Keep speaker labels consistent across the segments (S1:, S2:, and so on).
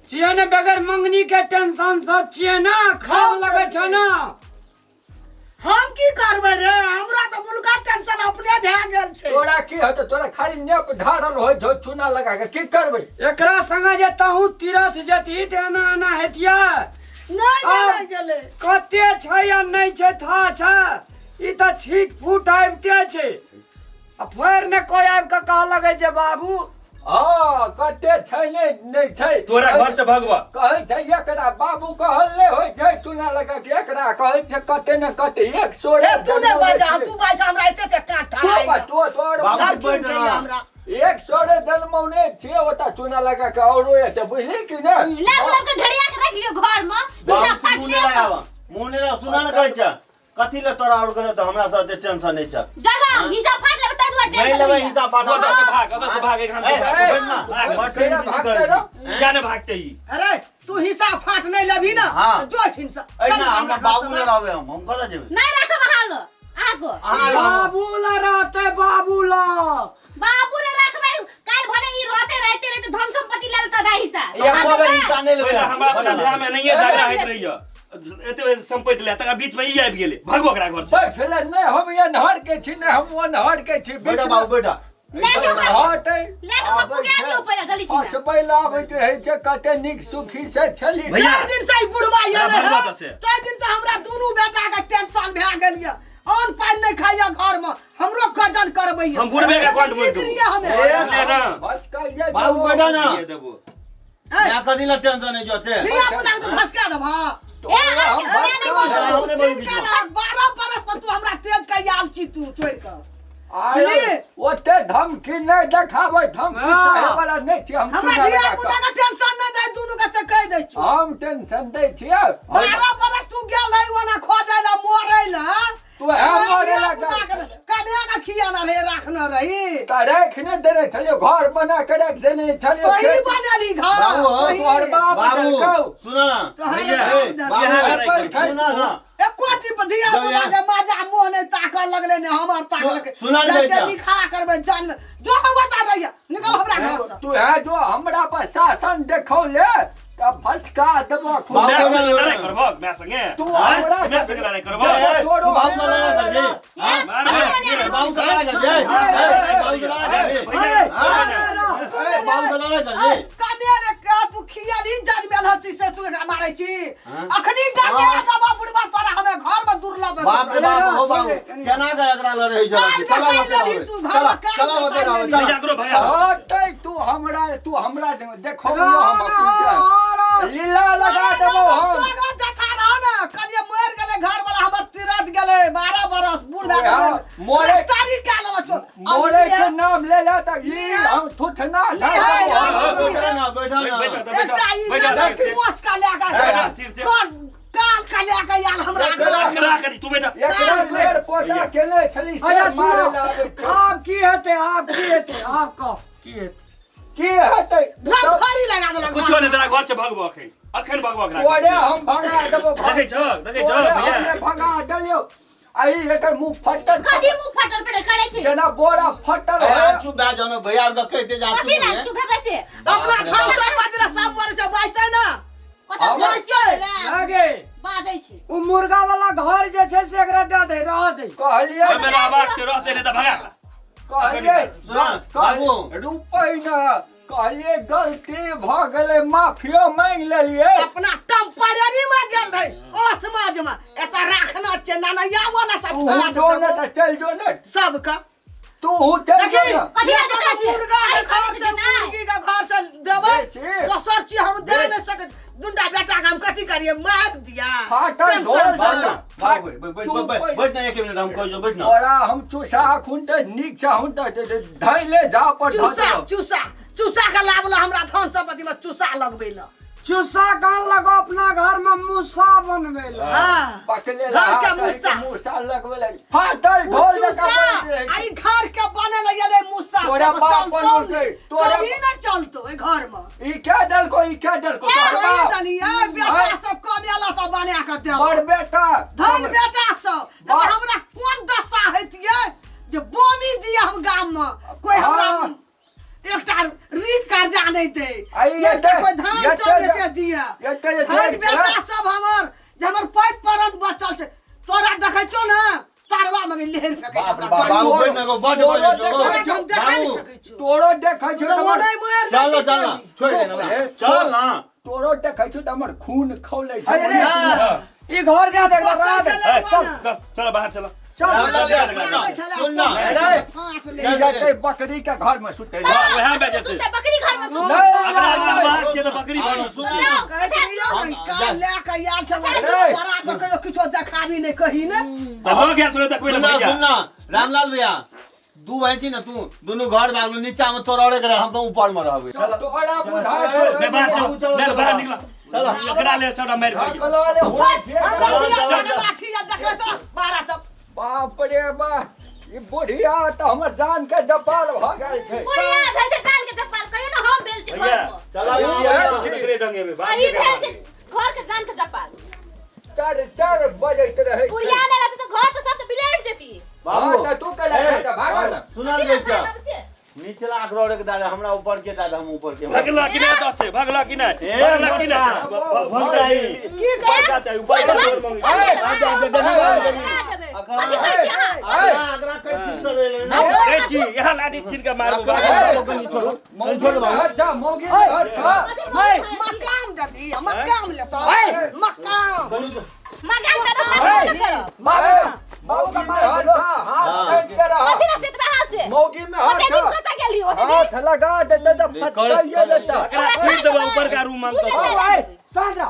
S1: छिए ने बगैर मंगनी के टेंशन सब छिए ना खाम लगे छ ना
S2: हम की करबे रे हमरा तो मुलका टेंशन अपने भे गेल छे
S3: तोरा की होत तोरा खाली नेप ढारल होय जो चूना लगा के की करबे
S1: एकरा संगे जे ताहू तीरथ जती तेना आना हेतिया
S2: नहीं गेले
S1: कते छ या नहीं छ था छ ई त छीट फूट आबते छे आ फेर ने कोई आब के कह लगे जे बाबू
S3: हां कते छै नहीं छै
S4: तोरा घर से भगवा
S3: कहै छै एकरा बाबू कहल ले होय छै चूना लगा के एकरा कहै छै कते न कते 100
S2: ए तू ने बाजा तू बाजा हमरा एते काटा
S3: तोर
S2: बाबू बैठ हमरा
S3: 100 जलमौने छे ओता चूना लगा के औरो एते बुझली कि ना
S5: लेब के ढड़िया के रख लियो घर में बिसा फाट ले
S6: मुंह ने सुना न कहै छ कथि ले तोरा और करे त हमरा साथे टेंशन नै छ
S5: जगह हिसाब फाट ले बता दू
S6: नहीं लेबे हिसाब फाट
S4: ओदा से भाग एक हम जाने भागते ही
S2: अरे तू हिसाब फाट नहीं लेबी ना जो छिन से
S6: ऐना हमरा बाबू ले रहबे हम कला जेबे
S5: नहीं रखब हाल आगो
S1: बाबू ला रहते बाबू ला
S5: बाबू ने रखबे काल भले ई रहते धन संपत्ति लेल त दाही सा
S6: एक बाबे हिस्सा नहीं लेबे
S4: हमरा अपना बियाह में नहीं झगड़ा होइत रहियो एते संपत्ति ले तका बीच में ई आबि गेले भगबो ओकरा घर से
S3: भाई फेले नहीं हम ये नहर के छी नहीं हम वो नहर के छी
S6: बेटा बाबू बेटा
S5: लेके
S3: हटै
S5: लेके पुगा दियो पहिले जल्दी से
S3: हसबै लाबैत रहै छै कते निक सुखी से छली
S4: भैया
S2: चार दिन से बुढ़वा ये
S4: भगवा त से
S2: चार दिन से हमरा दोनों बेटा के टेंशन भे गेल ये अन्न पानी नहीं खाइया घर में हमरो गजन करबै
S4: हम बुढ़बे के अकाउंट में
S2: हमें
S4: ले ना
S3: बस कहिए
S6: बाबू बेटा ना
S4: ये देबो
S6: मैं कदी ला टेंशन नहीं जोते
S2: दिया पुता तो फसका दब हां
S5: ए
S6: हमने बोल दी
S2: 12 बरस पर तू हमरा तेज का याल छी तू छोड़ के
S3: आले ओते धमकी नहीं देखाबै धमकी सहे वाला नहीं छी हम
S2: हमरा दिया पुता का टेंशन नहीं दे दोनों का से कह दे छी
S3: हम टेंशन दे छियै
S2: 12 बरस तू गेल नहीं वना खोजैला मोरैला
S3: तू मरेला
S2: कन्या का खियाना रे रखना रही
S3: त रखने देने छलियो घर बना के रख देने छलियो
S2: वही बनली घर
S3: तोहर बाप
S6: बाबू सुनो ना सुनो ना
S2: एक कोटी बधिया बना के माजा मुंह नहीं ताकल लगले ने हमर ताकल के
S6: सुना नहीं
S2: जैसे लिखा करबे जन्म जो हम बता रहिए निकल हमरा घर से
S3: तू है जो हमरा पर शासन देखौ ले तब फसका देबो खूब
S4: मैं संग लड़ाई करबो मैं संगे
S3: तू हमरा
S4: मैं संग लड़ाई करबो
S6: तू बाबू से लड़ा कर जे बाबू से लड़ा कर जे बाबू से लड़ा कर जे बाबू से लड़ा कर जे
S2: कन्या ने का तू खियाली जन्मेल हसी से तू एकरा मारै छी अखनी डाके दबा बुढ़वा तोरा हमें घर में दुर्लभ
S6: बाप रे बाप हो बाबू केना के एकरा लड़े छै चला
S4: जागरो भैया
S3: हटै तू हमरा देखो हम लीला लगा देबो हम
S2: जगह जथा रह ना कलिए मर गेले घर वाला हमर तीरथ गेले 12 बरस बूढ़ भे गेले
S3: मोरे
S2: तारीख का लवा
S3: मोरे के नाम ले ला त ई हम थुथना
S6: बैठा ना बैठा ना
S2: बेटा पहुंच का लेकर काल का लेकर यार हमरा
S4: करा करी तू बेटा
S3: एकरा पेड़ पौधा केने छली से
S1: अरे
S3: मारे
S1: सुनो
S3: लागे
S1: आप की हेते आप कह की हेते
S3: की हेतै
S2: फड़ी लगा दे
S4: कुछ नहीं तेरा घर से भगबो अखन भगबो
S3: ओरे हम भगा देबो
S4: देखे छ भैया
S3: हमरे भगा देलियो आई एकर मुंह फटल
S5: कथि मुंह फटल पड़े करे छी
S3: जना बोरा फटल है
S6: चुप बा जानो भैया र कहते जा
S5: कथि ना चुप है बसे
S2: अपना घर से बदला सब मर जा बाइते ना
S5: कत बाजै
S1: लागे
S5: बाजै छी
S1: उ मुर्गा वाला घर जे छै से एकरा दे दे रह दे
S3: कहलिए
S4: मेरा आवाज से रहते नहीं तो भगा
S3: कहलिए
S6: बाबू
S3: रुपै ना कहलिए गलती भ गेलै माफियो मांग लेलिए
S2: अपना टेम्परेरी में गेल रही ओ समाज में एता राखना छै ना यावो ना सब
S3: तू जो न त चल जो न
S2: सब का
S3: तू चल जो न
S5: कथि ना
S2: मुर्गा के घर से मुर्गी के घर से देबे दोसर चीज हम दे नहीं सके दुंडा बेटा के हम कथि करिए मार दिया
S3: फाटल ढोल
S6: बैठ ना 1 मिनट हम कह जो बैठ ना
S3: ओरा हम चुसा खुंटे नीक छ हुन त धैले जा पर
S2: चूसा का लागलो हमरा धन संपत्ति में चूसा लगबे ल
S1: चूसा कान लगो अपना घर में मूसा बनवे ला
S2: हां
S3: पकले
S2: घर के मूसा
S3: मूसा लगवे ला फाटल ढोल
S2: चूसा आई घर के बने लगे मूसा
S3: तोरा बाप बनल के
S2: तोरा भी ना चलतो ए घर में
S3: ई क्या दल को तोरा बाप
S2: दलिया बेटा सब कमेला तो बना के दे
S3: बड़ बेटा
S2: धन बेटा सब हमरा कोन दशा हेतिए जे बोमी दिया हम गाम में कोई हमरा एकटा रीत कर्जा नहीं दे
S3: आई ये
S2: कोई धान चल के दिया
S3: एते जे
S2: हर बेटा सब हमर जे हमर पैत परन बचल छै तोरा देखै छौ ना तारवा में लेहर फेकै छै
S6: बाबू बैठ ना गो बड बजे जो
S2: हम देखै नहीं सकै छी
S3: तोरो देखै छौ
S2: तो
S3: हमर
S2: नहीं मोर
S6: चल चल छोड़ दे ना चल ना
S3: तोरो देखै छौ हमर खून खौलै छै
S1: अरे ई घर जा देख
S4: चल चल बाहर चलो
S6: सुन ना
S2: फाट ले
S3: जाके बकरी के घर में सुते
S4: वहां में जैसे
S5: सुनते बकरी घर में सुन
S4: अगर बाहर से तो बकरी घर में
S6: सुन
S2: का ले के यार सब बड़ा बकरी किछो देखाबी नहीं कही ना
S4: तो हो गया सुनो तक
S6: सुन ना सुन ना रामलाल भैया दू भाई छी ना तू दोनों घर भागलो नीचा में तोड़े करे हम तो ऊपर में रहबे
S3: तोरा बुझा
S4: मैं बाहर चल मैं बाहर निकला चलो एकरा ले छोड़ा मार भाई
S3: चलवाले
S2: लाठी या देख तो बारा सब
S3: बाप रे बा ई बुढ़िया त हमर जान के जपाल भ गेल छै
S5: बुढ़िया भेल छै जान के चप्पल कहियो ना हम भेल छी घर में
S6: चला
S4: एकरे डंगे में बाहर
S5: अरे भेल छै घर के जान के चप्पल
S3: 4 बजैत रहै
S5: बुढ़िया ने रहते तो घर तो सब तो बिलेट जेती
S6: बाबू
S3: त तू कला था भागल
S6: सुना दे क्या नीचे लाख रोड के दादा हमरा ऊपर के दादा हम ऊपर के
S4: भगला कि नहीं तो से भगला कि नहीं भगला कि नहीं
S6: भग जाई
S5: की
S4: ऊपर चाहिए ऊपर का जोर मांगी
S5: अथी कहै छी अहाँ
S6: अगला कई ठीक कर ले ना
S4: कहै छी यहाँ लाठी छीन के मारबो
S3: अच्छा मौगी अच्छा
S2: मकाम जदी मकाम लेतो मकाम
S5: मकान चलो
S3: बाबू का मार अच्छा हाथ सेट के रहा
S5: अथी ना सित में हाथ से
S3: मौगी में हाथ
S5: ओते दिन कता गेली ओते दिन
S3: हाथ लगा देते तो फटकाइए देता
S4: एकरा छीन देबो ऊपर का रूम मांगतो
S1: सांझा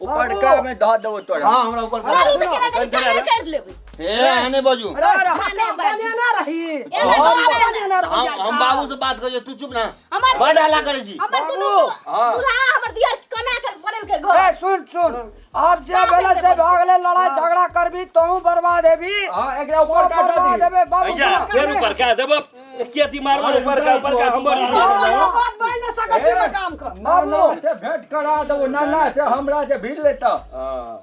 S3: ऊपर का में ध देबो तोरा
S6: हां हमरा ऊपर
S5: चालू से केना नहीं कर लेबै
S6: ए आने बाजू
S2: मकाम बने ना रही
S6: हम बाबू से बात करिए तू चुप ना
S5: हमर
S6: बड़ हल्ला करे छी
S5: हमर दुनू दूल्हा हमर दिया कमा के बनल के घर
S1: ए सुन आप जे बेला से भागले लड़ाई झगड़ा करबी तोहू बर्बाद हेबी
S3: हां एकरा ऊपर का
S1: बर्बाद हेबे बाबू
S4: भैया फिर ऊपर का देबो केती मारबो ऊपर का हमर
S2: बात बन न सकै छी मकाम का
S3: नाना से भेंट करा दो नाना से हमरा जे भीड़ लेता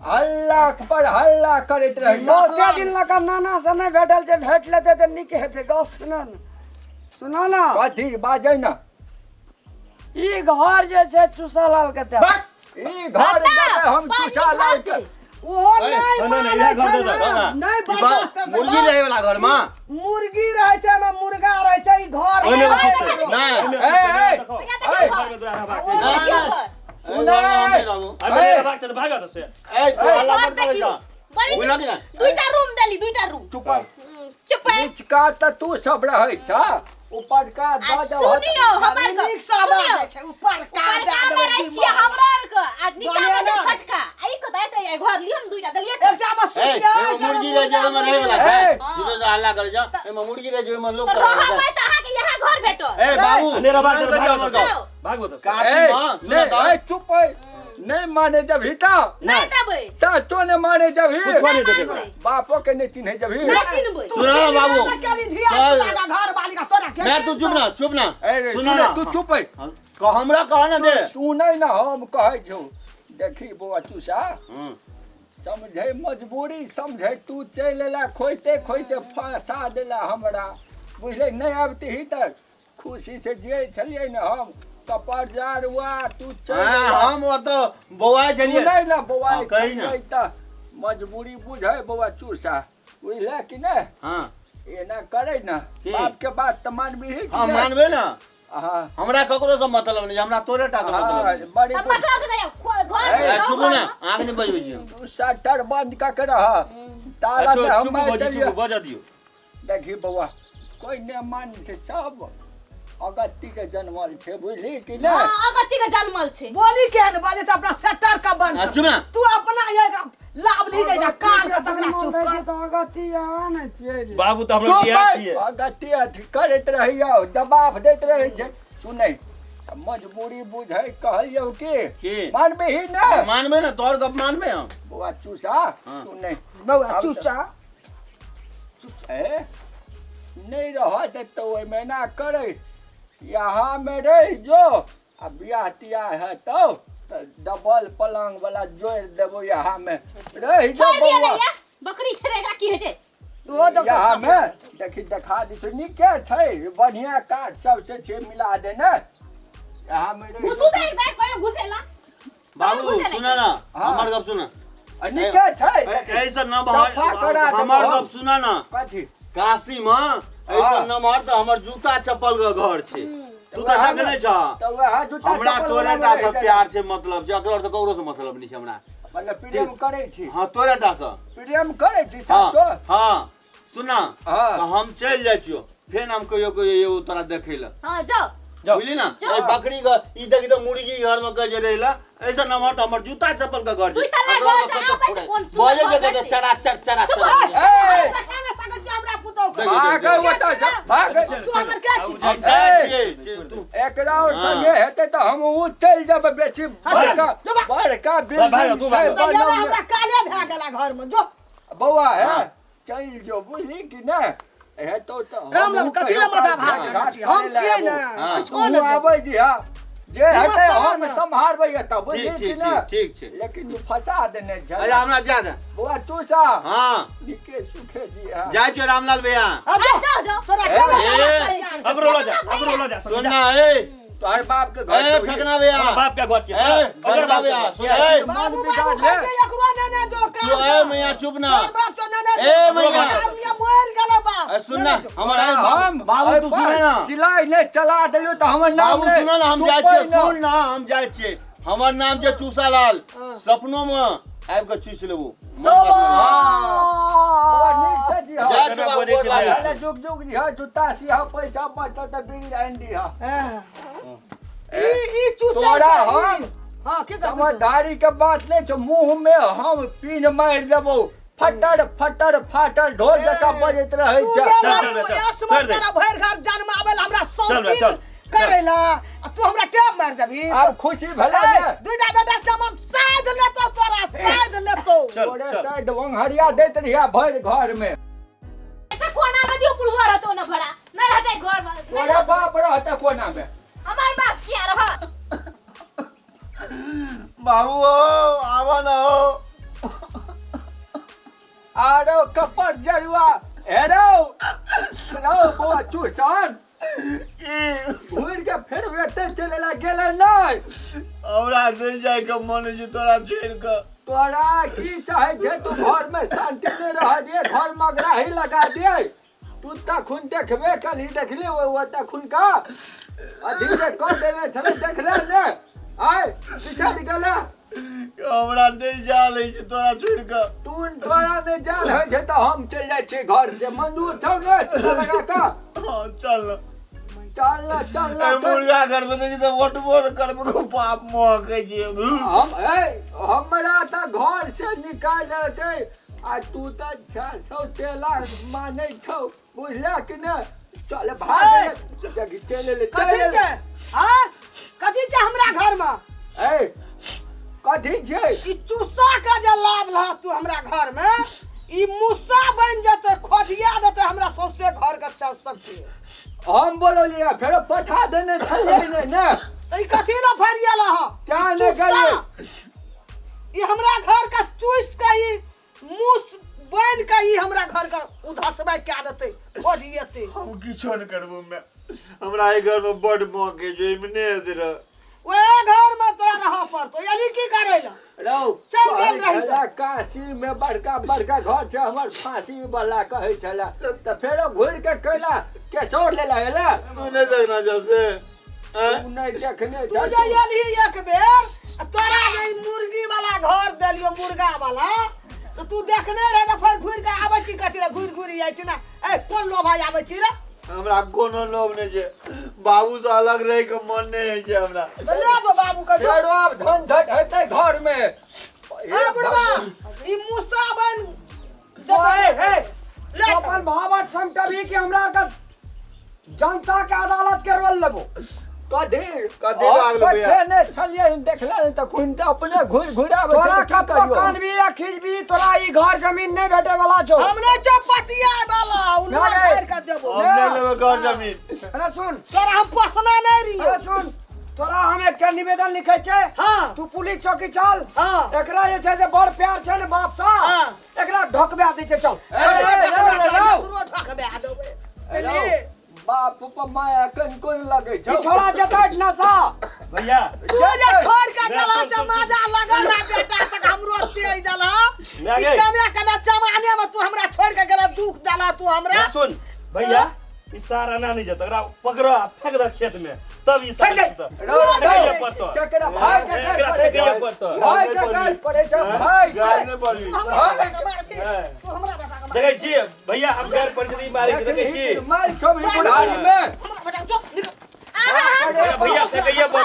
S3: हल्ला पर हल्ला करैत रही
S1: बहुते दिन लगा नाना से नहीं भेटल जे भेट लेते त नीक हेते गप सुना ना
S3: कथी बाजै ना
S1: ई घर जे छै चुसालाल के ते
S3: ई घर जाके हम चुसा लाल के
S2: ओ नहीं नहीं बर्दाश्त कर
S6: मुर्गी रहे वाला घर में
S2: मुर्गी रहे छै में मुर्गा रहे छै ई घर
S4: ओने
S6: ना
S4: अबे भाग चल भागा तो से
S6: ए तो हल्ला मत करे जा ओइ लगे ना
S5: दुईटा रूम देली दुईटा रूम
S3: चुप
S5: चुप है
S3: बीच का त तू सब रहै छ ऊपर का
S5: आ
S3: दादा
S5: सुनियो हमर
S2: नीक सा बात छै ऊपर का दे
S5: में रहै छियै हमरा आर के आ नीचा में
S2: बढ़िया
S5: दे छटका आई को देते है घर लियो न दुईटा देलिए
S2: एकटा में सुत
S6: ए
S2: गया
S6: मुर्गी रहे जे में रहे वाला है ये तो हल्ला करे जा ए मुर्गी रहे जे में लोग
S5: तो
S6: करे
S5: रहबै त अहाँ के यहाँ घर भेटो
S6: ए बाबू
S4: अंधेरा भाग चल भागो तो
S6: काशी मां सुन तो
S3: ए चुप है नहीं माने जब हिता
S5: नहीं देबै
S3: साचो ने माने जब ही
S4: कुछ नहीं देबे
S3: बापो के नहीं चिन्हे जब ही
S5: नहीं चिन्हबै
S6: सुना बाबू
S2: घर वाली का तोरा के
S6: मैं तू चुप ना
S3: ए
S6: सुना ना
S3: तू चुप है
S6: हमरा कह ना दे
S3: सुनै ना हम कहै छौ देखी बौआ चूसा समझे मजबूरी समझे तू चल एला खोइते खोइते फंसा देला हमरा बुझले नहीं आबती ही तक खुशी से जिए छलिए ना हम कपर जार हुआ तू चल
S6: हम वो तो बौआ चलिए
S3: नहीं ना बौआ
S6: कही ना
S3: त मजबूरी बुझे बौआ चूसा बुझले कि नहीं
S6: हां
S3: ये ना करे ना बाप के बात त मानबी ही
S6: हां मानबे ना
S3: हां
S6: हमरा ककरो से मतलब नहीं हमरा तोरे टा के मतलब
S3: बड़ी
S5: अब मतलब के घर
S6: ए चुप ना आग नहीं बजबै छी
S3: शटर बंद का के रहा ताला से हम चलिए
S4: बजा दियो
S3: देखी बौआ कोई ने मान से सब अगत्ती के जन्मल छे बुझली कि नहीं
S5: हां अगत्ती के जन्मल छे
S2: बोली के न बाजे से अपना शटर का बंद
S6: चुप ना
S2: तू अपना ये लाभ ली दे जा काल का तकरा चुप कर
S1: तो अगती आ न छिए
S4: बाबू तो हमरा किया छिए
S3: अगत्ती अथी करैत रहियो जवाब दैत रहे छे सुनै मजबूरी बुझै कहलियो कि मानबे ही ना
S6: मानबे ना तोर गप मानबे हम
S3: बुआ चूसा सुनै
S2: बउआ चूचा
S3: ए नहीं रह दे तो ओइ में ना करे यहाँ में रह जो अब बियाह तियाह है तो डबल पलंग वाला जोड़ देबो यहाँ में रह जो
S5: छोड़ दिया
S3: बउआ
S5: नहीं बकरी छरेगा की है जे
S2: वो तो
S3: यहाँ में देखी देखा दी छै नीके छै बढ़िया काठ सब से छे मिला दे ने यहाँ में रह
S5: घुसू दे कोई घुसेला
S6: बाबू सुना ना हमार गप सुना
S3: निके छै
S6: ऐसा न
S3: सफा करा देबो
S6: हमार
S3: हम।
S6: गप सुना ना
S3: कथी
S6: काशी में ऐसा न मार तो हमर जूता चप्पल का घर छे तू तो देखने छ
S3: तो वह जूता
S6: हमरा
S3: चप्पल
S6: तोरे
S3: वाला
S6: टा
S3: में
S6: से प्यार छे मतलब जे तोर से ककरो से मतलब नहीं छे हमरा
S3: मतलब प्रेम करै छी
S6: हां तोरे टा से
S3: प्रेम करै छी
S6: हां
S3: साचो
S6: हां सुना
S3: हाँ।
S6: तो हम चल जाय छियो फेर हम कहियो ये तोरा देखै ला
S5: हाँ जाओ
S6: बुझली ना ए बकरी का ई देखी तो मुर्गी घर में कह जे रहेला ऐसा न मार तो हमर जूता चप्पल का घर छे
S5: तू तले घर जा आप ऐसे कौन सुन
S6: बोले जे कहते चरा चर चरा
S5: चुप
S6: चरा
S3: ए
S2: देखाना सकत जे हमरा पुतौ के
S3: भाग ओता से भाग
S2: तू हमर के छी
S6: हम जाय छियै तू
S3: एकरा और
S6: हाँ।
S3: संगे हेते तो हम उ चल जब बेसी बड़का बड़का बिल्डिंग
S4: तू
S3: छै
S4: भाग।
S2: तो ये
S3: बनौने।
S2: हमरा काले भए गेला घर में जो
S3: बौआ है
S6: हाँ।
S3: चल जो बुझली कि ना हे तो
S2: राम राम कथी ला माथा भाग छी हम छियै ना
S6: हाँ।
S2: छोड़ न
S3: आबै जी हां जे हटे
S2: मसाला
S3: हम
S2: ना।
S3: संभारबै त बुझली
S6: ठीक
S3: कि
S6: ठीक
S3: ना
S6: ठीक छे
S3: लेकिन तू फंसा देने
S6: अच्छा
S3: जा
S6: हमरा जा दे
S3: बौआ तू सा
S6: हां
S3: निके सुखे जी हां
S6: जाय छियो रामलाल भैया
S2: आ
S5: हाँ,
S2: जो
S5: जाओ
S2: तोरा
S6: ए,
S2: के
S4: अगरो लो जा
S6: सुनना ए
S3: तोहर बाप के घर
S6: ए
S3: चोरी।
S6: फेकना भैया
S4: बाप का घर
S6: ए
S4: छै
S6: फेकना भैया सुन ए
S2: बाबू बाबू कहै छै एकरो ने ने जो
S6: तू ए मैया चुप ना
S2: तोर बाप तो ने ने
S6: ए मैया
S2: ये मोर गेला बाप
S6: ए सुन ना हमर
S3: हम
S6: बाबू तू सुन ना
S3: सिलाई ने चला देलियो त हमर नाम
S6: बाबू सुन ना हम जाय छियै सुन ना हम जाय छियै हमर नाम छै चूसालाल सपनो में आबि के चूस लेबू
S3: बौआ नीक छै जी
S6: जा
S3: हां
S6: चुप
S4: बोलै छै भैया।
S3: पहले जुग जुग जी हां जूता सी हां पैसा मत त बिल एंडी हां
S2: ई चूसा
S3: तोरा हम
S2: हां के समझ
S3: समझदारी के बात नहीं छो मुंह में हम पीन मार देबो फटर फटर फाटर ढोल जका बजैत रहे
S2: तू
S3: छै
S2: गेला
S4: चल, चल, चल,
S2: असमत
S4: कर दे।
S2: करा भैर घर जन्म आवेल हमरा
S4: चल बे, चल।
S2: करेला आ तू हमरा टेप मार देबी
S3: अब खुशी भला ने
S2: दुइटा बेटा चमन साइड लेतो तोरा साइड लेतो
S4: चल
S3: तोरे
S4: चल
S3: साइड वंघरिया देत रहिया भर घर में
S5: एक कोना में दियो पुरवा रहतो न भरा नहीं रहते घर में
S3: तोरे बाप रहता कोना में
S5: हमार बाप किया रहा
S6: बाबू आवा ना
S3: आरो कपर जरुआ हेरो रो बुआ चूसान घूर के फिर वेते चले ला गेले नहीं
S6: हमरा नहीं जाय के मन छै तोरा छोड़ के
S3: तोरा की चाहे जे तू घर में शांति से रह दे घर में अगराही लगा दे तू तखुन देखबे कल ही देखले वो तखुन का अधी से कर देने चले देख ले ने आय पीछा निकला
S6: हमरा नहीं जा ले छै तोरा छोड़ के
S3: तू तोरा ने जान है जे तो हम चल जाय छी घर से मंजूर छौ ने लगा का
S6: हां चल
S3: चल ना
S6: ए मुर्गा घर में नहीं तो वोट वोट करबे को पाप मोह के छै
S3: हम हमरा त घर से निकाल देते आ तू त 600 तेला माने छौ बुझला कि ने चल भाग जगी चले ले
S2: कथी छै हां कथी छै हमरा घर में
S3: ए कथी छै
S2: ई चूसा का जे लाभ लहा तू हमरा घर में ई मुसा बन जते खोदिया देते हमरा सौसे घर के सब चीज
S3: हम बोलिए फिर पठा देने छलिए ने
S2: तो ई कथी ला फरियाला ह
S3: क्या ने गए
S2: ई हमरा घर का चूस का ई मुस बन का ई हमरा घर का उधसबा क्या देते खोदियते
S6: हम किछो न करबो मैं हमरा ए घर में बड़ मोह के जो इमने दे
S2: ओए घर में तोरा रह पड़तो यानी की करेला
S3: रो
S2: चल गेल रही
S3: छला काशी में बड़का बड़का घर से हमर फांसी वाला कहे छला त फेर घुर के कैला केसोर ले ला
S6: तू नहीं देखना जैसे
S3: तू नहीं देखने
S2: तू जे याली एक बेर तोरा जे मुर्गी वाला घर देलियो मुर्गा वाला तो तू देखने रहे तो फिर घुर के आबै छी कथि रे घुर आई छी ना ए कोन लोभा आबै छी रे
S6: हमरा कोनो लोभ नहीं छै बाबू से अलग रह के मन नहीं है छै हमरा
S2: तो ले दो बाबू के जो
S3: फेरो अब धन झट हेतै घर में
S2: ए बुढ़वा ई मुसा बन
S1: ओए हे
S2: ले
S1: अपन भावट समटबी कि हमरा का जनता के अदालत के रोल लेबो
S3: कथी
S6: कथी भाग लो भैया?
S3: ने छलिए देखला त खुन अपने घुर घुरावे
S1: तोरा कतो कानबी या खिजबी तोरा ई घर जमीन नहीं भेटे वाला छौ
S2: हमने चपटिया वाला उनका
S1: नहीं।
S2: घर कर देबो
S6: हम नहीं लेबे घर जमीन
S1: अरे सुन
S2: तोरा हम पसना नहीं रहियो
S1: अरे सुन तोरा हम एकटा निवेदन लिखै छै
S2: हां
S1: तू पुलिस चौकी चल
S2: हां
S1: एकरा जे छै से बड़ प्यार छै ने बाप सा
S2: हाँ।
S1: एकरा ढकबा दै छै चल
S3: ए, रे, रे, रे, रे।
S2: रोड ठकबे आ देबे
S3: बाप पर माया कोन लगे
S1: ई छोड़ा जतै नशा
S4: भैया
S2: तू जे छोड़ के गेला से मजा लगल ना बेटा से हमरो दे देला
S4: मैं गई।
S2: कमे जमाने में तू हमरा छोड़ के गेला दुख देला तू हमरा
S4: सुन भैया ई सारा ना नहीं जता पकड़ो आ फेंक दे खेत में तब ई सारा
S3: चकरा भाई के भाई के गाल पड़े छ भाई
S6: गाय ने पड़ी
S2: तू हमरा बेटा के
S4: देखै छी भैया हम गैर परिस्थिति मारे छी देखै छी
S3: मार खो भी बुढ़ारी में
S2: हमरा बेटा जो
S4: भैया फेंकइए पर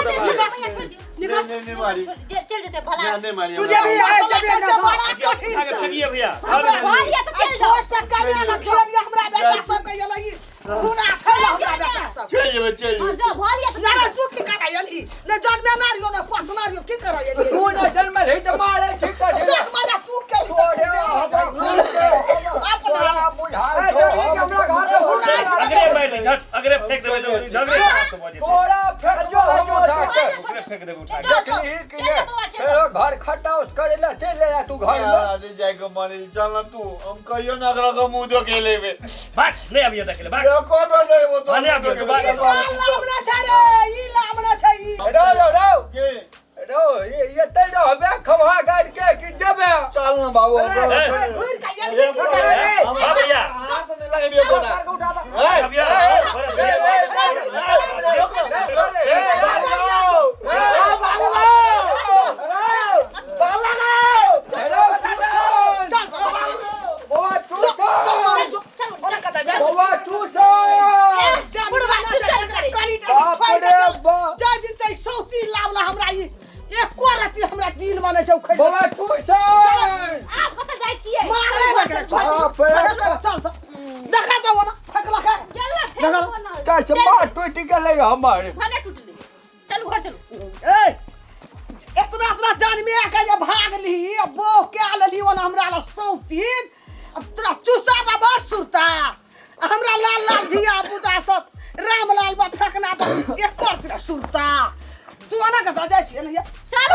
S6: नहीं मारी
S5: चल जते भला
S6: नहीं मारी
S2: तुझे भी आए कैसे बड़ा कठिन
S4: आगे फेंकिए भैया
S5: हमरा भलिया तो चल जाओ
S2: छोड़ से करिया ना खेलिया हमरा बेटा सब के यलई पूरा खेल हमरा बेटा सब
S6: चल चल
S5: जो भलिया तो
S2: यार तू की करा यली न जन्म मारियो न पास मारियो की करा यली
S3: तू न जन्म ले त मारे छी कर
S2: सब मजा तू के
S3: अपना बुझाई
S4: अगरे बैठ झट अगरे फेंक देबे तो झगड़े तो बजे
S3: थोड़ा फेंक जो उठा के
S4: अगरे फेंक देबे उठा के
S3: देखली कि ये घर खटाउस करेला चले जा तू घर में
S6: आदि जाए को मानी चल ना तू हम कहियो ना करा को मुंह दो के लेबे
S4: बस नहीं अब ये देख ले बस
S6: को नहीं वो तो
S4: माने आप ये बात
S2: लामना छ रे ई लामना छ ई
S3: रो
S6: के
S3: ये तेरो हबे खवा गाड़ के कि जबे
S6: चल ना बाबू
S2: घुर के यली की करा रे
S4: हां भैया
S6: हाथ में लगे भी कोना
S4: भैया
S3: टूटी गले हमारे
S5: भने टूटली चल घर चल
S2: इतना जानमे के जे भाग ली बो के आलली वाला हमरा ला सौतीन अब तोरा चूसा बाबा सुरता हमरा लाल लाल धिया पुता सब रामलाल बा फेकना पर एक कर तेरा सुरता तू आना कता जाय छी ने
S5: चल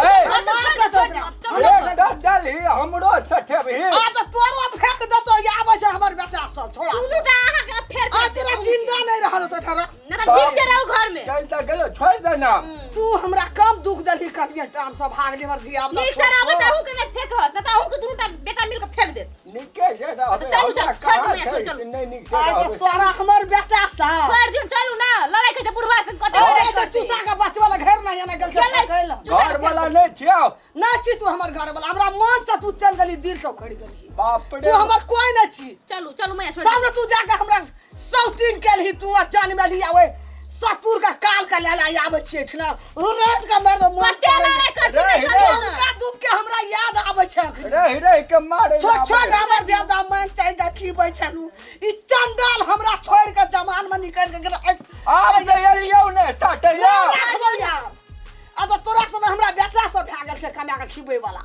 S3: डाली हमरो सठे भी
S2: आ तो तोरो फेक देतो आबै छै हमर बेटा सब छोड़ा
S5: सुनुटा आहा के फेर
S2: आ तेरा जिंदा नहीं रहल तो छरा
S5: ना तो ठीक से रहो घर में
S3: चल त गेलो छोड़ देना
S2: तू हमरा कम दुख देली कटिया टाइम सब भाग ली हमर धिया
S5: ठीक से रहो ताहू के नहीं फेंक ना ताहू के दुटा बेटा मिल के फेंक दे
S3: निके से ना
S5: तो चलू चल छोड़ दो यहाँ चल
S3: नहीं निक से
S2: आ तोरा हमर बेटा सा
S5: छोड़ दिन चलू ना लड़ाई के बुढ़वा से कते
S2: अरे से चूसा का बचवा ला घर नहीं ना गल से
S3: घर वाला नहीं छियो
S2: ना छी तू हमर घर वाला हमरा मन से तू चल गली दिल से खड़ी गली
S3: बाप
S2: तू
S3: रे
S2: हमर कोई ना छी
S5: चलू चलू मैं छोड़
S2: तब ना तू जाके हमरा सौतीन केलही तू जान में ली आवे सतुर का काल का लेला आवे छी ठना रेट का मार दो
S5: कते लड़ाई करती नहीं
S2: का दुख के हमरा याद आवे छै
S3: रह के मारे
S2: छोट छोट हमर देवता मन चाहि देखी बै छलू ई चंडाल हमरा छोड़ के जमान में निकल के गेल
S3: आब जे एलियो ने साटैया
S2: राखलो यार अब तोरा से हमरा बेटा सब भए गेल छै कमा के खिबै वाला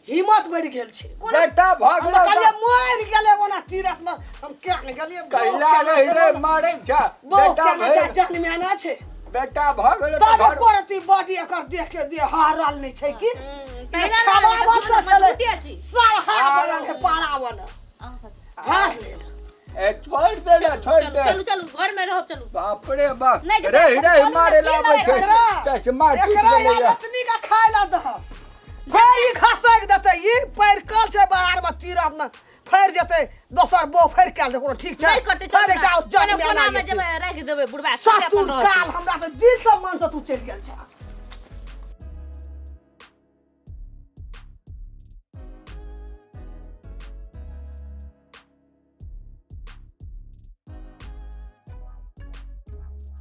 S2: हिम्मत बढ़ गेल छै
S3: बेटा भागलो
S2: कहलिए मर गेले ओना तीरथ में हम क्या न गेलिए
S3: कैला रे मारे छ
S2: बेटा
S3: बेटा
S2: जान में आना छै
S3: बेटा भागलो
S2: तब
S3: तो घर
S2: करती बॉडी एकर देख के दे हारल नहीं छै कि
S5: पहला
S2: खावा
S5: ना
S2: बच्चा छले
S5: मजबूती अछि
S2: सारा हार बनल है पाड़ा वाला
S5: आओ सब
S2: हार ले
S3: ए छोड़ दे रे छोड़
S5: चलू
S3: दे
S5: चलू चलू घर में रहो चलू
S3: बाप रे बाप
S5: नहीं,
S3: रे मारे लावे छै
S2: एकरा
S3: चश्मा टूट
S2: एकरा
S3: गेलै
S2: या अपनी का खाय ला दह फेर ई खसक देतै ई पैर कल छै बाहर में तीरथ में फेर जेतै दोसर बो फेर काल दे कोनो ठीक छै
S5: नहीं कटे
S2: फेर एकटा
S5: चल
S2: जन्म
S5: कोना
S2: आना
S5: में जब रख देबे बुढ़वा
S2: सतुर काल हमरा तो दिल से मन से तू चल गेल छै